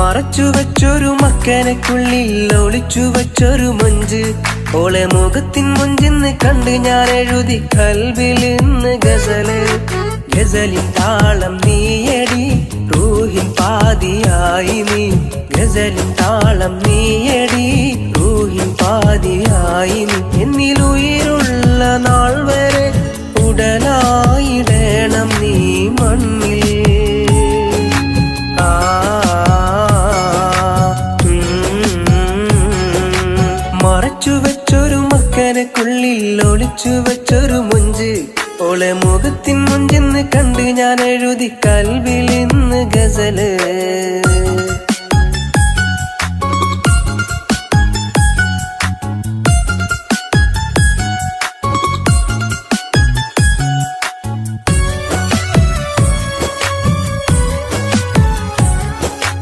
മറച്ചു വെച്ചൊരു മക്കനക്കുള്ളിൽ ഒളിച്ചു വെച്ചൊരു മൊഞ്ച് ഓളെ മുഖത്തിൻ മൊഞ്ചെന്ന് കണ്ട് ഞാൻ എഴുതി കൽബിൽ ഇന്ന് ഗസല്. ഗസലിൻ താളം നീയടി റൂഹിൻ പാതിയായി നീ. ഗസലിൻ താളം നീയടി റൂഹിൻ പാതിയായി നീ. എന്നിലുயிருള്ള നാൾ വരെ ഉടലായിടണം നീ മണ്ണിൽ. മറച്ചു വെച്ചൊരു മക്കനക്കുള്ളിൽ ഒളിച്ചു വെച്ചൊരു മൊഞ്ച് ഓളെ മുഖത്തിൻ മൊഞ്ചെന്ന് കണ്ട് ഞാൻ എഴുതി കൽബിൽ ഇന്ന് ഗസല്.